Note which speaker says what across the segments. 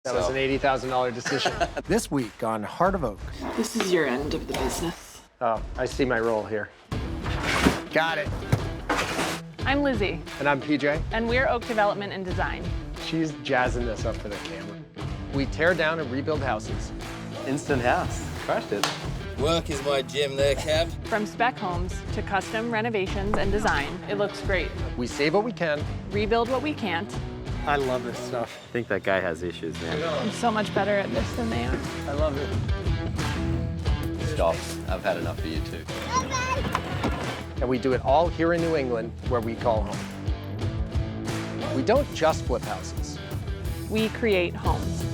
Speaker 1: That was an $80,000 decision.
Speaker 2: This week on Heart of Oak.
Speaker 3: This is your end of the business.
Speaker 1: Oh, I see my role here.
Speaker 2: Got it.
Speaker 4: I'm Lizzie.
Speaker 1: And I'm PJ.
Speaker 4: And we're Oak Development and Design.
Speaker 1: She's jazzing this up for the camera. We tear down and rebuild houses.
Speaker 5: Instant house. Crushed it.
Speaker 6: Work is my gym there, Cab.
Speaker 4: From spec homes to custom renovations and design, it looks great.
Speaker 1: We save what we can.
Speaker 4: Rebuild what we can't.
Speaker 1: I love this stuff.
Speaker 5: I think that guy has issues, man.
Speaker 4: I'm so much better at this than they are.
Speaker 1: I love it.
Speaker 5: Stop. I've had enough of you too.
Speaker 1: And we do it all here in New England, where we call home. We don't just flip houses.
Speaker 4: We create homes.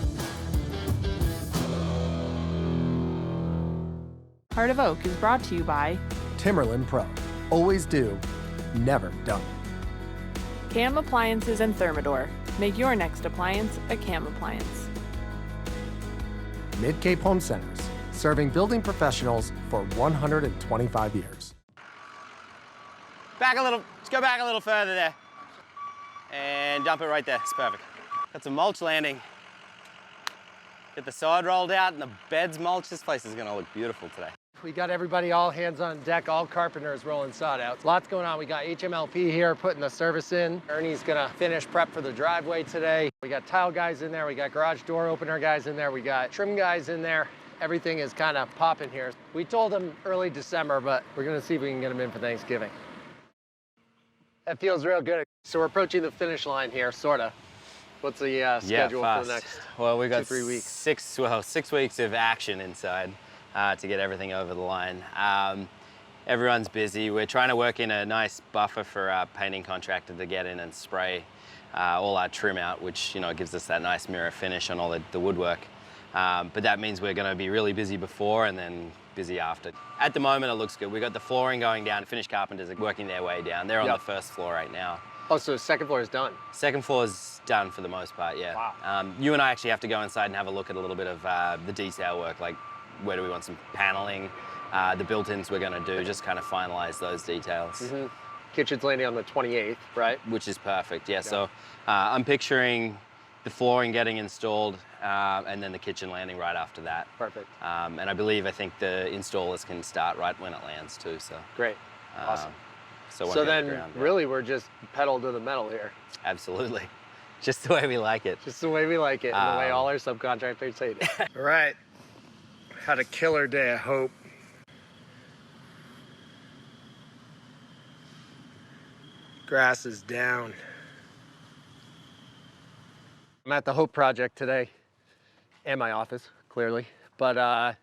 Speaker 4: Heart of Oak is brought to you by
Speaker 2: Timberland Pro. Always do, never done.
Speaker 4: Cam Appliances and Thermador. Make your next appliance a Cam appliance.
Speaker 2: Mid-Cape Home Centers, serving building professionals for 125 years.
Speaker 7: Back a little, just go back a little further there. And dump it right there, it's perfect. Got some mulch landing. Get the side rolled out and the bed's mulched. This place is gonna look beautiful today.
Speaker 1: We got everybody all hands on deck, all carpenters rolling sod out. Lots going on. We got HMLP here putting the service in. Ernie's gonna finish prep for the driveway today. We got tile guys in there. We got garage door opener guys in there. We got trim guys in there. Everything is kind of popping here. We told them early December, but we're gonna see if we can get them in for Thanksgiving. That feels real good. So we're approaching the finish line here, sorta. What's the schedule for the next
Speaker 7: well, we got
Speaker 1: 2-3 weeks?
Speaker 7: 6 weeks of action inside to get everything over the line. Everyone's busy. We're trying to work in a nice buffer for our painting contractor to get in and spray all our trim out, which gives us that nice mirror finish on all the woodwork. But that means we're going to be really busy before and then busy after. At the moment, it looks good. We've got the flooring going down. Finished carpenters are working their way down. They're on the first floor right now.
Speaker 1: Oh, so the second floor is done?
Speaker 7: Second floor is done for the most part, yeah.
Speaker 1: Wow.
Speaker 7: You and I actually have to go inside and have a look at a little bit of the detail work, like where do we want some paneling, the built-ins we're going to do, just kind of finalize those details.
Speaker 1: Mm-hmm. Kitchen's landing on the 28th, right?
Speaker 7: Which is perfect, yeah. So I'm picturing the flooring getting installed and then the kitchen landing right after that.
Speaker 1: Perfect.
Speaker 7: And I think the installers can start right when it lands too, so.
Speaker 1: Great, awesome.
Speaker 7: So
Speaker 1: then, really, we're just pedal to the metal here.
Speaker 7: Absolutely. Just the way we like it.
Speaker 1: Just the way we like it, and the way all our subcontractors hate it. All right. Had a killer day, I hope. Grass is down. I'm at the Hope Project today, and my office, clearly. But I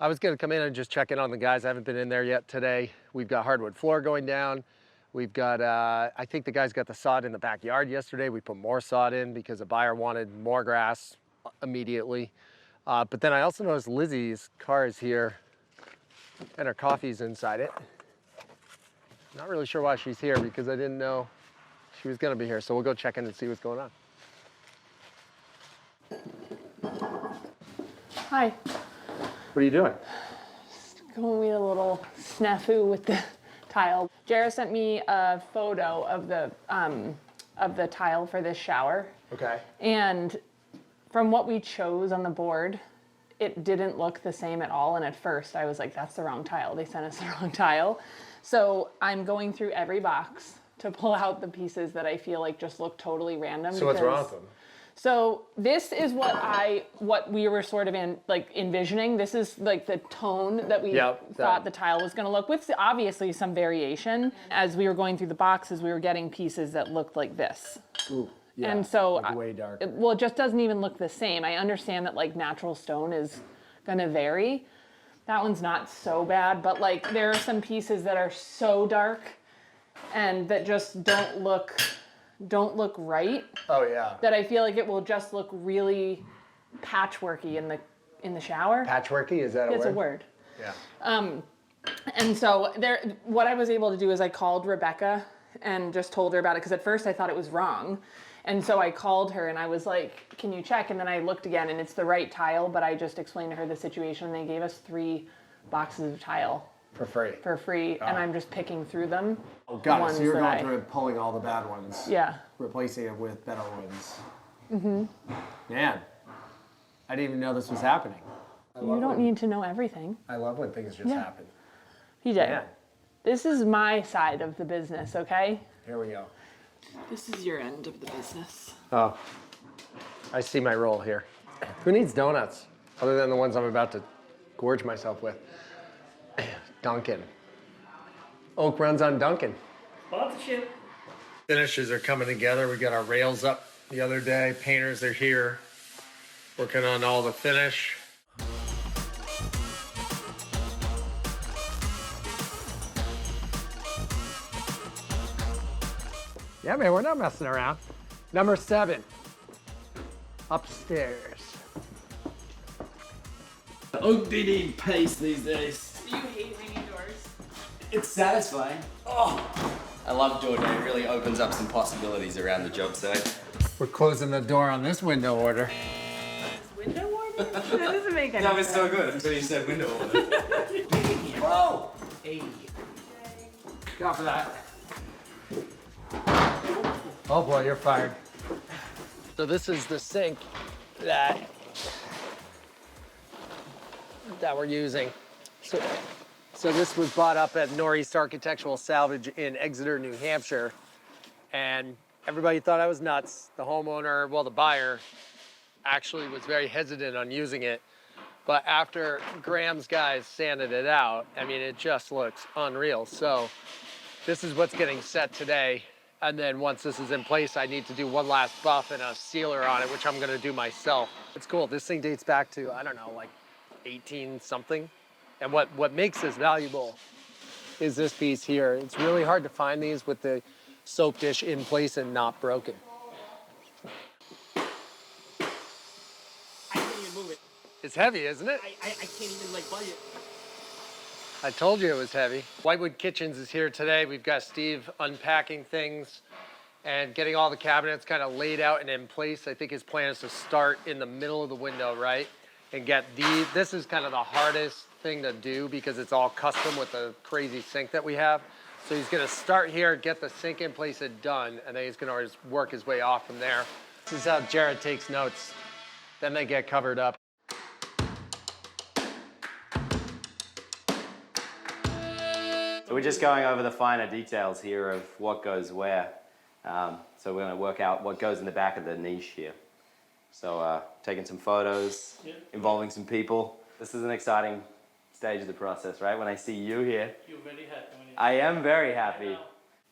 Speaker 1: was gonna come in and just check in on the guys. I haven't been in there yet today. We've got hardwood floor going down. We've got, I think the guys got the sod in the backyard yesterday. We put more sod in because a buyer wanted more grass immediately. But then I also noticed Lizzie's car is here and her coffee's inside it. Not really sure why she's here because I didn't know she was gonna be here. So we'll go check in and see what's going on.
Speaker 4: Hi.
Speaker 1: What are you doing?
Speaker 4: Going with a little snafu with the tile. Jarrah sent me a photo of the tile for this shower.
Speaker 1: Okay.
Speaker 4: And from what we chose on the board, it didn't look the same at all. And at first I was like, that's the wrong tile. They sent us the wrong tile. So I'm going through every box to pull out the pieces that I feel like just look totally random.
Speaker 1: So what's wrong with them?
Speaker 4: So this is what we were sort of envisioning. This is like the tone that we thought the tile was going to look, with obviously some variation. As we were going through the boxes, we were getting pieces that looked like this.
Speaker 1: Ooh, yeah,
Speaker 4: and so
Speaker 1: like way dark.
Speaker 4: It just doesn't even look the same. I understand that like natural stone is going to vary. That one's not so bad, but like there are some pieces that are so dark and that just don't look right.
Speaker 1: Oh yeah.
Speaker 4: That I feel like it will just look really patchworky in the shower.
Speaker 1: Patchworky, is that a word?
Speaker 4: It's a word.
Speaker 1: Yeah.
Speaker 4: And so what I was able to do is I called Rebecca and just told her about it because at first I thought it was wrong. And so I called her and I was like, can you check? And then I looked again and it's the right tile, but I just explained to her the situation and they gave us 3 boxes of tile.
Speaker 1: For free? For free,
Speaker 4: and I'm just picking through them.
Speaker 1: Oh, got it. So you're going through and pulling all the bad ones.
Speaker 4: Yeah.
Speaker 1: Replacing it with better ones.
Speaker 4: Mm-hmm.
Speaker 1: Man, I didn't even know this was happening.
Speaker 4: You don't need to know everything.
Speaker 1: I love when things just happen.
Speaker 4: PJ,
Speaker 1: Yeah.
Speaker 4: this is my side of the business, okay?
Speaker 1: Here we go.
Speaker 3: This is your end of the business.
Speaker 1: Oh, I see my role here. Who needs donuts other than the ones I'm about to gorge myself with? Dunkin'. Oak runs on Dunkin'.
Speaker 8: Sponsorship.
Speaker 1: Finishes are coming together. We got our rails up the other day. Painters are here working on all the finish. Yeah, man, we're not messing around. Number 7, upstairs.
Speaker 6: Oak do need pace these days.
Speaker 4: Do you hate ringing doors?
Speaker 5: It's satisfying. I love door day. It really opens up some possibilities around the job site.
Speaker 1: We're closing the door on this window order.
Speaker 4: Window order? That doesn't make any
Speaker 5: That was
Speaker 4: sense.
Speaker 5: so good until you said window order.
Speaker 8: Whoa! Hey.
Speaker 1: Go for that. Oh boy, you're fired. So this is the sink that we're using. So this was bought up at Northeast Architectural Salvage in Exeter, New Hampshire. And everybody thought I was nuts. The homeowner, well, the buyer, actually was very hesitant on using it. But after Graham's guys sanded it out, I mean, it just looks unreal. So this is what's getting set today. And then once this is in place, I need to do one last buff and a sealer on it, which I'm gonna do myself. It's cool. This thing dates back to, I don't know, like 18 something. And what makes this valuable is this piece here. It's really hard to find these with the soap dish in place and not broken.
Speaker 8: I can't even move it.
Speaker 1: It's heavy, isn't it?
Speaker 8: I can't even like budge it.
Speaker 1: I told you it was heavy. Whitewood Kitchens is here today. We've got Steve unpacking things and getting all the cabinets kind of laid out and in place. I think his plan is to start in the middle of the window, right? And get this is kind of the hardest thing to do because it's all custom with the crazy sink that we have. So he's gonna start here, get the sink in place and done, and then he's gonna always work his way off from there. This is how Jarrah takes notes. Then they get covered up.
Speaker 7: So we're just going over the finer details here of what goes where. So we're going to work out what goes in the back of the niche here. So taking some photos, involving some people. This is an exciting stage of the process, right? When I see you here.
Speaker 8: You're very happy when you
Speaker 7: I am very happy.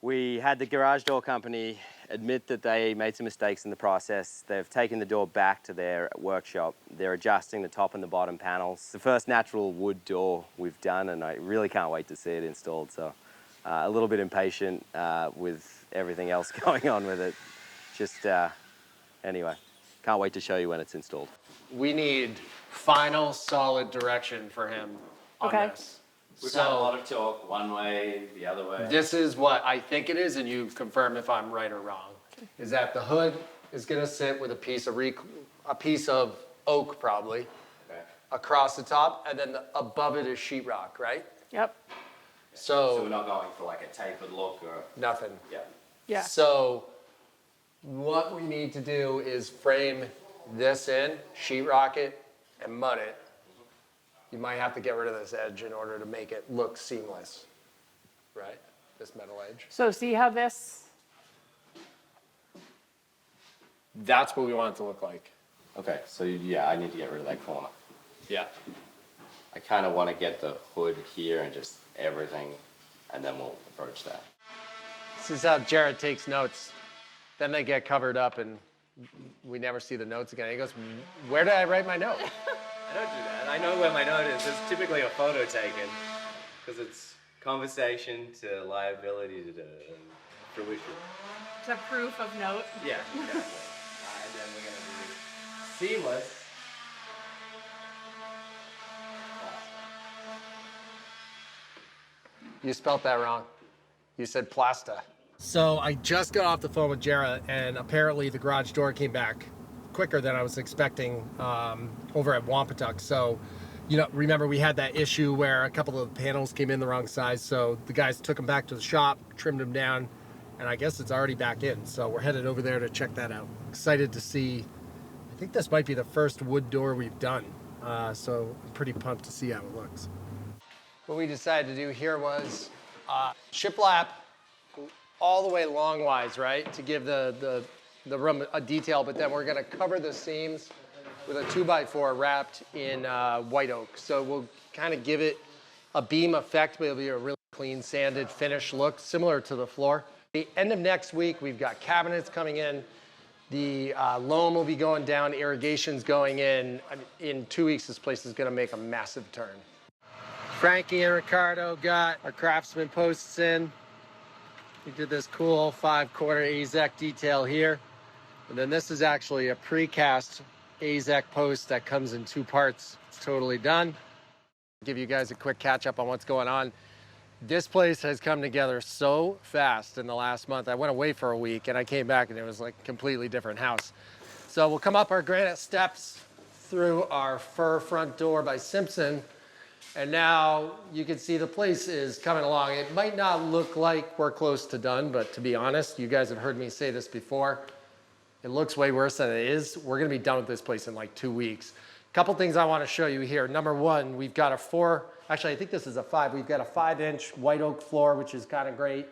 Speaker 7: We had the garage door company admit that they made some mistakes in the process. They've taken the door back to their workshop. They're adjusting the top and the bottom panels. It's the first natural wood door we've done, and I really can't wait to see it installed. So a little bit impatient with everything else going on with it. Just, anyway, can't wait to show you when it's installed.
Speaker 1: We need final solid direction for him on this.
Speaker 7: We've had a lot of talk, one way, the other way.
Speaker 1: This is what I think it is, and you confirm if I'm right or wrong. Is that the hood is gonna sit with a piece of oak probably across the top, and then above it is sheetrock, right?
Speaker 4: Yep.
Speaker 7: So we're not going for like a tapered look or...
Speaker 1: Nothing.
Speaker 7: Yeah.
Speaker 4: Yeah.
Speaker 1: So what we need to do is frame this in, sheetrock it, and mud it. You might have to get rid of this edge in order to make it look seamless, right? This metal edge.
Speaker 4: So see how this,
Speaker 1: That's what we want it to look like.
Speaker 7: Okay, so yeah, I need to get rid of that corner.
Speaker 1: Yeah.
Speaker 7: I kind of want to get the hood here and just everything, and then we'll approach that.
Speaker 1: This is how Jarrah takes notes. Then they get covered up and we never see the notes again. He goes, where did I write my note?
Speaker 7: I don't do that. I know where my note is. There's typically a photo taken, because it's conversation to liability to fruition.
Speaker 4: it's a proof of note.
Speaker 7: Yeah, exactly. And then we're going to do seamless.
Speaker 1: You spelt that wrong. You said plasta. So I just got off the phone with Jarrah, and apparently the garage door came back quicker than I was expecting over at Wompatuck. So, you know, remember we had that issue where a couple of the panels came in the wrong size. So the guys took them back to the shop, trimmed them down, and I guess it's already back in. So we're headed over there to check that out. Excited to see. I
Speaker 2: think this might be the first wood door we've done, so I'm pretty pumped to see how it looks.
Speaker 1: What we decided to do here was shiplap all the way longwise, right, to give the room a detail, but then we're gonna cover the seams with a 2x4 wrapped in white oak. So we'll kind of give it a beam effect, but it'll be a really clean, sanded, finished look, similar to the floor. The end of next week, we've got cabinets coming in. The loam will be going down, irrigation's going in. In 2 weeks, this place is gonna make a massive turn. Frankie and Ricardo got our craftsman posts in. We did this cool 5-corner AZEK detail here. And then this is actually a precast AZEK post that comes in 2 parts. It's totally done. Give you guys a quick catch up on what's going on. This place has come together so fast in the last month. I went away for a week and I came back and it was like a completely different house. So we'll come up our granite steps through our fir front door by Simpson. And now you can see the place is coming along. It might not look like we're close to done, but to be honest, you guys have heard me say this before. It looks way worse than it is. We're gonna be done with this place in like 2 weeks. Couple things I wanna show you here. Number one, we've got actually I think this is a 5. We've got a 5-inch white oak floor, which is kind of great.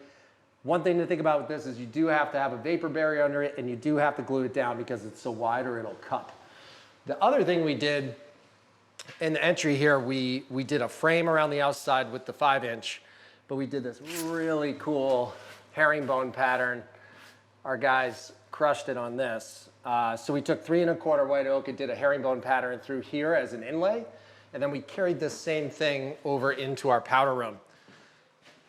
Speaker 1: One thing to think about with this is you do have to have a vapor barrier under it and you do have to glue it down because it's so wide or it'll cup. The other thing we did in the entry here, we did a frame around the outside with the 5-inch, but we did this really cool herringbone pattern. Our guys crushed it on this. So we took 3 1/4 white oak and did a herringbone pattern through here as an inlay. And then we carried this same thing over into our powder room,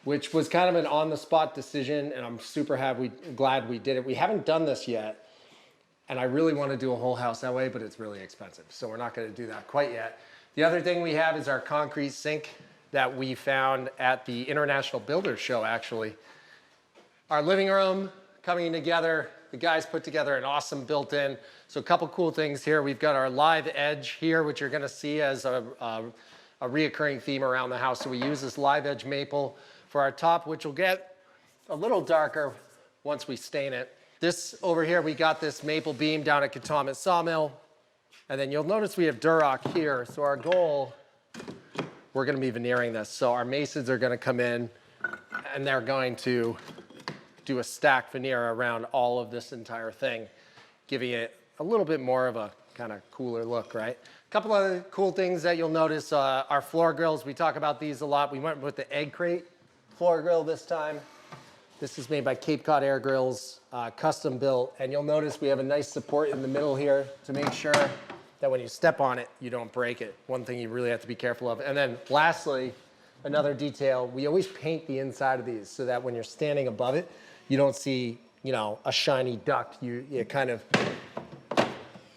Speaker 1: which was kind of an on-the-spot decision. And I'm super glad we did it. We haven't done this yet. And I really want to do a whole house that way, but it's really expensive. So we're not going to do that quite yet. The other thing we have is our concrete sink that we found at the International Builders Show, actually. Our living room coming together. The guys put together an awesome built-in. So a couple cool things here. We've got our live edge here, which you're gonna see as a reoccurring theme around the house. So we use this live edge maple for our top, which will get a little darker once we stain it. This over here, we got this maple beam down at Katomet Sawmill. And then you'll notice we have Durock here. So our goal, we're gonna be veneering this. So our masons are gonna come in and they're going to do a stack veneer around all of this entire thing, giving it a little bit more of a kind of cooler look, right? A couple other cool things that you'll notice, our floor grills, we talk about these a lot. We went with the egg crate floor grill this time. This is made by Cape Cod Air Grills, custom built. And you'll notice we have a nice support in the middle here to make sure that when you step on it, you don't break it. One thing you really have to be careful of. And then lastly, another detail, we always paint the inside of these so that when you're standing above it, you don't see, you know, a shiny duct. It kind of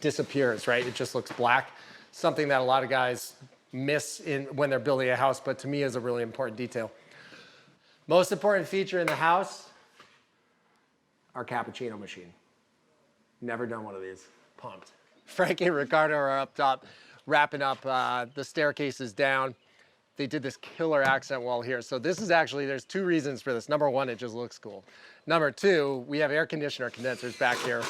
Speaker 1: disappears, right? It just looks black. Something that a lot of guys miss when they're building a house, but to me is a really important detail. Most important feature in the house, our cappuccino machine. Never done one of these. Pumped. Frankie and Ricardo are up top, wrapping up the staircases down. They did this killer accent wall here. So this is actually, there's 2 reasons for this. Number one, it just looks cool. Number 2, we have air conditioner condensers back here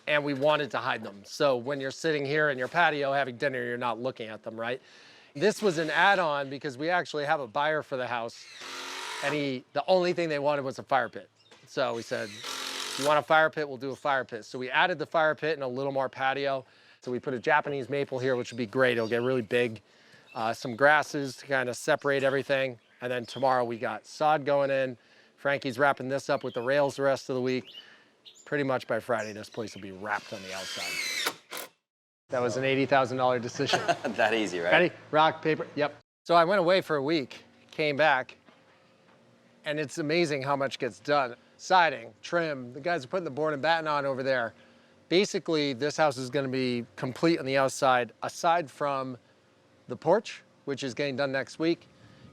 Speaker 1: and we wanted to hide them. So when you're sitting here in your patio having dinner, you're not looking at them, right? This was an add-on because we actually have a buyer for the house and the only thing they wanted was a fire pit. So we said, you want a fire pit, we'll do a fire pit. So we added the fire pit and a little more patio. So we put a Japanese maple here, which would be great. It'll get really big. Some grasses to kind of separate everything. And then tomorrow we got sod going in. Frankie's wrapping this up with the rails the rest of the week. Pretty much by Friday, this place will be wrapped on the outside. That was an $80,000 decision.
Speaker 7: That easy, right?
Speaker 1: Ready? Rock, paper, yep. So I went away for a week, came back, and it's amazing how much gets done. Siding, trim, the guys are putting the board and batten on over there. Basically, this house is gonna be complete on the outside, aside from the porch, which is getting done next week,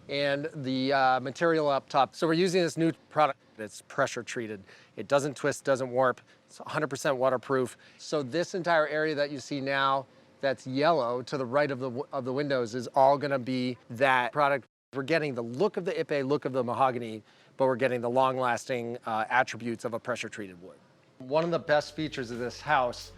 Speaker 1: and the material up top. So we're using this new product. It's pressure treated. It doesn't twist, doesn't warp. It's 100% waterproof. So this entire area that you see now that's yellow to the right of the windows is all gonna be that product. We're getting the look of the Ipe, look of the mahogany, but we're getting the long-lasting attributes of a pressure treated wood. One of the best features of this house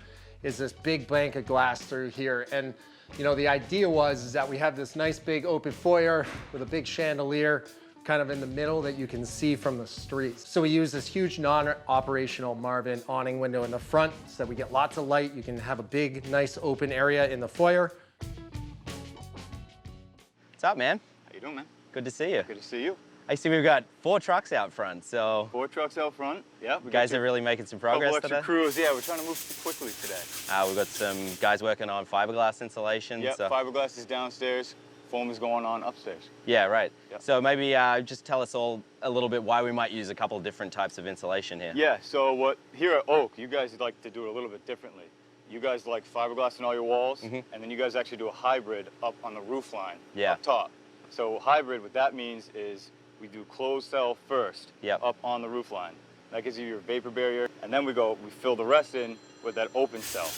Speaker 1: is this big bank of glass through here. And you know, the idea was that we have this nice big open foyer with a big chandelier kind of in the middle that you can see from the street. So we use this huge non-operational Marvin awning window in the front so that we get lots of light. You can have a big, nice open area in the foyer.
Speaker 7: What's up, man?
Speaker 9: How you doing, man?
Speaker 7: Good to see you.
Speaker 9: Good to see you.
Speaker 7: I see we've got 4 trucks out front, so
Speaker 9: 4 trucks out front. Yeah.
Speaker 7: you guys are really making some progress
Speaker 9: couple extra
Speaker 7: today.
Speaker 9: crews. Yeah, we're trying to move quickly today.
Speaker 7: We've got some guys working on fiberglass insulation.
Speaker 9: Yeah,
Speaker 7: so.
Speaker 9: fiberglass is downstairs. Foam is going on upstairs.
Speaker 7: Yeah, right.
Speaker 9: Yep.
Speaker 7: So maybe just tell us all a little bit why we might use a couple of different types of insulation here.
Speaker 9: Yeah, so here at Oak, you guys like to do it a little bit differently. You guys like fiberglass in all your walls, and then you guys actually do a hybrid up on the roof line, up top. So hybrid, what that means is we do closed cell first, up on the roof line. That gives you your vapor barrier, and then we fill the rest in with that open cell.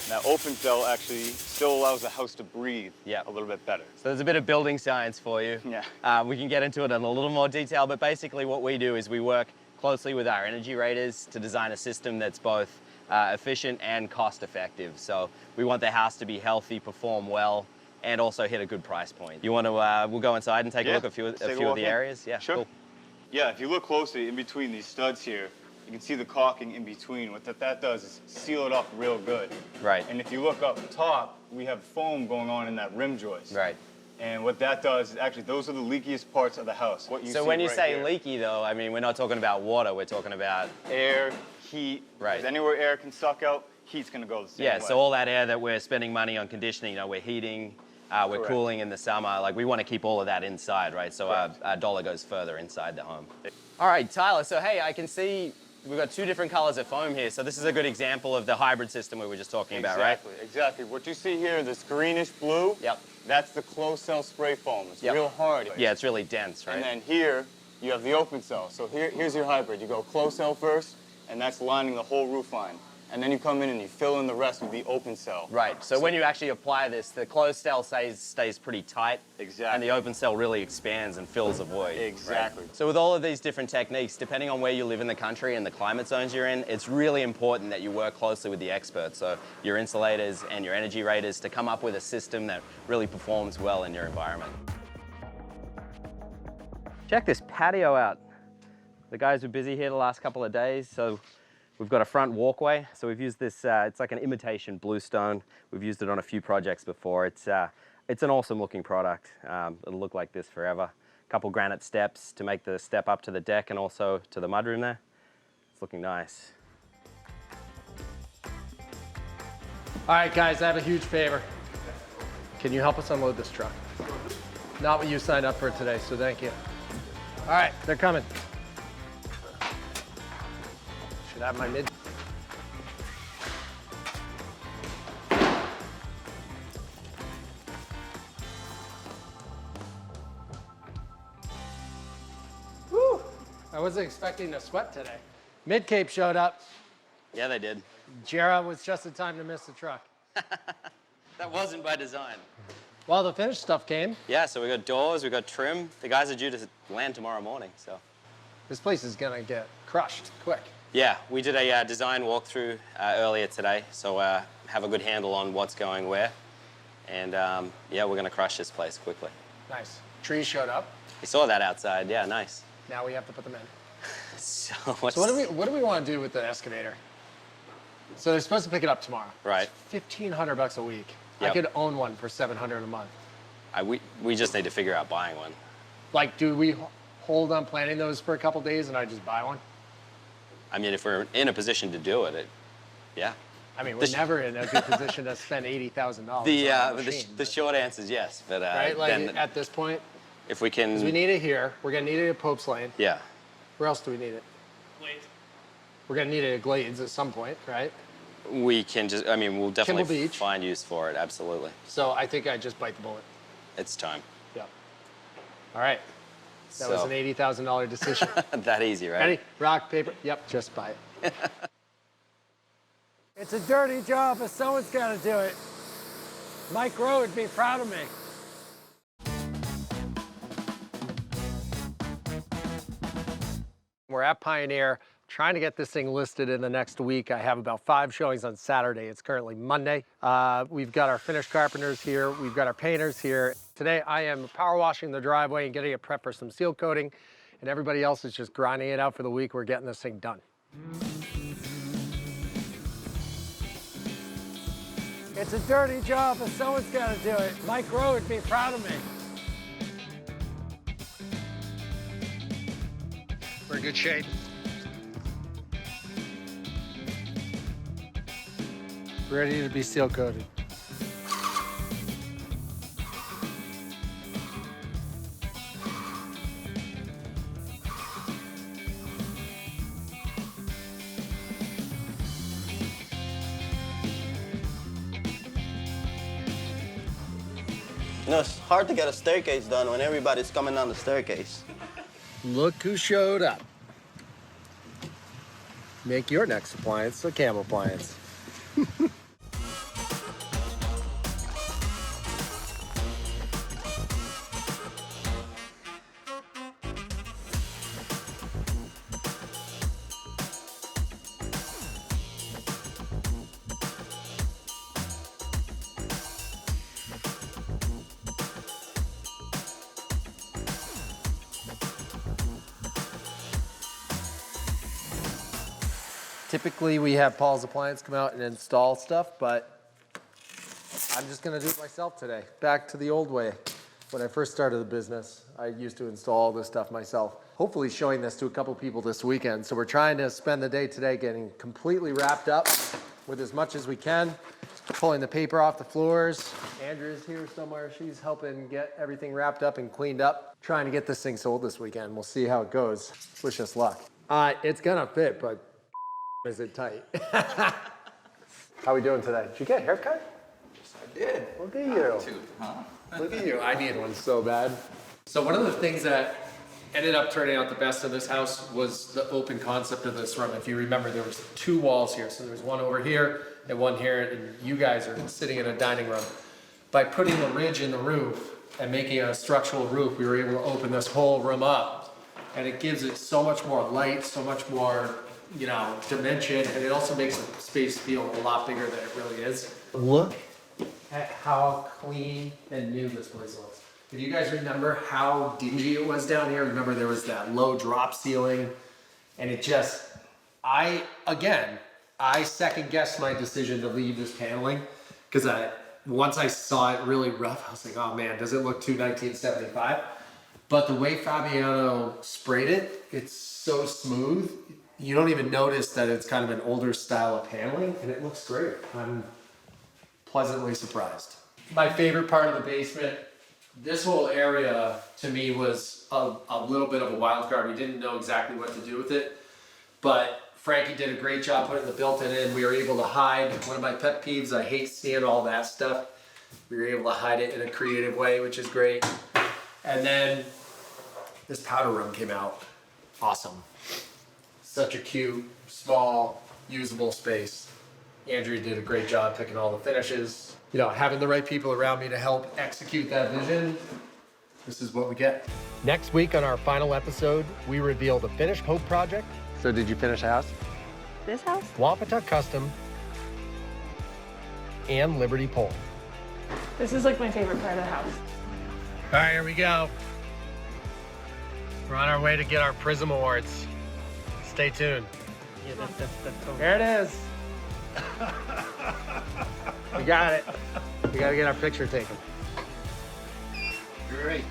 Speaker 9: And that open cell actually still allows the house to breathe a little bit better.
Speaker 7: So there's a bit of building science for you.
Speaker 9: Yeah.
Speaker 7: We can get into it in a little more detail, but basically what we do is we work closely with our energy raters to design a system that's both efficient and cost effective. So we want the house to be healthy, perform well, and also hit a good price point. You want to, we'll go inside and take a look at a few of the areas? Yeah,
Speaker 9: sure.
Speaker 7: Cool.
Speaker 9: Yeah, if you look closely in between these studs here, you can see the caulking in between. What that does is seal it up real good.
Speaker 7: Right.
Speaker 9: And if you look up top, we have foam going on in that rim joist.
Speaker 7: Right.
Speaker 9: And what that does is actually, those are the leakiest parts of the house.
Speaker 7: So when you say
Speaker 9: here.
Speaker 7: leaky though, I mean, we're not talking about water, we're talking about
Speaker 9: air, heat.
Speaker 7: Right.
Speaker 9: Because anywhere air can suck out, heat's gonna go the same way.
Speaker 7: Yeah, so all that air that we're spending money on conditioning, you know, we're heating, we're cooling in the summer, like we want to keep all of that inside, right? So our dollar goes further inside the home. All right, Tyler, so hey, I can see we've got 2 different colors of foam here. So this is a good example of the hybrid system we were just talking about, right?
Speaker 9: Exactly. What you see here, this greenish blue, that's the closed cell spray foam. It's real hard.
Speaker 7: Yeah, it's really dense, right?
Speaker 9: And then here, you have the open cell. So here's your hybrid. You go closed cell first, and that's lining the whole roof line. And then you come in and you fill in the rest with the open cell.
Speaker 7: Right, so when you actually apply this, the closed cell stays pretty tight.
Speaker 9: Exactly.
Speaker 7: And the open cell really expands and fills the void.
Speaker 9: Exactly.
Speaker 7: Right? So with all of these different techniques, depending on where you live in the country and the climate zones you're in, it's really important that you work closely with the experts, so your insulators and your energy raters, to come up with a system that really performs well in your environment. Check this patio out. The guys were busy here the last couple of days, so we've got a front walkway. So we've used this, it's like an imitation bluestone. We've used it on a few projects before. It's an awesome looking product. It'll look like this forever. A couple granite steps to make the step up to the deck and also to the mudroom there. It's looking nice.
Speaker 1: All right, guys, I have a huge favor. Can you help us unload this truck? Not what you signed up for today, so thank you. All right, they're coming. Should have my mid. Woo! I wasn't expecting to sweat today. Mid-Cape showed up.
Speaker 7: Yeah, they did.
Speaker 1: Jarrah was just in time to miss the truck.
Speaker 7: That wasn't by design.
Speaker 1: Well, the finished stuff came.
Speaker 7: Yeah, so we got doors, we got trim. The guys are due to land tomorrow morning, so.
Speaker 1: This place is gonna get crushed quick.
Speaker 7: Yeah, we did a design walkthrough earlier today, so have a good handle on what's going where. And yeah, we're gonna crush this place quickly.
Speaker 1: Nice. Trees showed up.
Speaker 7: You saw that outside, yeah, nice.
Speaker 1: Now we have to put them in.
Speaker 7: So
Speaker 1: what do we want to do with the excavator? So they're supposed to pick it up tomorrow.
Speaker 7: Right.
Speaker 1: It's $1,500 a week.
Speaker 7: Yep.
Speaker 1: I could own one for $700 a month.
Speaker 7: We just need to figure out buying one.
Speaker 1: Like, do we hold on planning those for a couple days and I just buy one?
Speaker 7: I mean, if we're in a position to do it, yeah.
Speaker 1: I mean, we're never in a good position to spend $80,000.
Speaker 7: The short answer is yes, but
Speaker 1: right, like
Speaker 7: then
Speaker 1: at this point,
Speaker 7: if we can,
Speaker 1: 'cause we need it here. We're gonna need it at Pope's Lane.
Speaker 7: yeah.
Speaker 1: Where else do we need it?
Speaker 8: Wait.
Speaker 1: We're gonna need it at Glades at some point, right?
Speaker 7: We can just, I mean, we'll
Speaker 1: Kimball
Speaker 7: definitely
Speaker 1: Beach.
Speaker 7: find use for it, absolutely.
Speaker 1: So I think I just bite the bullet.
Speaker 7: It's time.
Speaker 1: Yep. All right. That was an $80,000 decision.
Speaker 7: That easy, right?
Speaker 1: Ready? Rock, paper. Yep, just buy it. It's a dirty job, but someone's got to do it. Mike Rowe would be proud of me. We're at Pioneer, trying to get this thing listed in the next week. I have about 5 showings on Saturday. It's currently Monday. We've got our finished carpenters here. We've got our painters here. Today I am power washing the driveway and getting it prepped for some seal coating, and everybody else is just grinding it out for the week. We're getting this thing done. It's a dirty job, but someone's got to do it. Mike Rowe would be proud of me. We're in good shape. Ready to be seal coated.
Speaker 10: You know, it's hard to get a staircase done when everybody's coming down the staircase.
Speaker 1: Look who showed up. Make your next appliance a Camel appliance. Typically, we have Paul's Appliance come out and install stuff, but I'm just gonna do it myself today. Back to the old way. When I first started the business, I used to install all this stuff myself. Hopefully showing this to a couple people this weekend. So we're trying to spend the day today getting completely wrapped up with as much as we can, pulling the paper off the floors. Andrea's here somewhere. She's helping get everything wrapped up and cleaned up. Trying to get this thing sold this weekend. We'll see how it goes. Wish us luck. It's gonna fit, but is it tight? How we doing today? Did you get a haircut?
Speaker 5: Yes, I did.
Speaker 1: Look at you.
Speaker 5: Tooth, huh?
Speaker 1: Look at you. I need one so bad. So one of the things that ended up turning out the best in this house was the open concept of this room. If you remember, there was 2 walls here. So there's one over here and one here, and you guys are sitting in a dining room. By putting the ridge in the roof and making it a structural roof, we were able to open this whole room up, and it gives it so much more light, so much more, you know, dimension, and it also makes the space feel a lot bigger than it really is. Look at how clean and new this place looks. If you guys remember how dingy it was down here, remember there was that low drop ceiling, and it just, I second guessed my decision to leave this paneling, because once I saw it really rough, I was like, oh man, does it look too 1975? But the way Fabiano sprayed it, it's so smooth. You don't even notice that it's kind of an older style of paneling, and it looks great. I'm pleasantly surprised. My favorite part of the basement, this whole area to me was a little bit of a wild card. We didn't know exactly what to do with it, but Frankie did a great job putting the built-in in. We were able to hide one of my pet peeves. I hate seeing all that stuff. We were able to hide it in a creative way, which is great. And then this powder room came out awesome. Such a cute, small, usable space. Andrea did a great job picking all the finishes. You know, having the right people around me to help execute that vision, this is what we get. Next week on our final episode, we reveal the finished Hope project. So did you finish the house?
Speaker 11: This house?
Speaker 1: Wompatuck Custom and Liberty Pole.
Speaker 4: This is like my favorite part of the house.
Speaker 1: All right, here we go. We're on our way to get our Prism Awards. Stay tuned.
Speaker 8: Yeah, that's totally.
Speaker 1: There it is. We got it. We gotta get our picture taken.
Speaker 5: Great.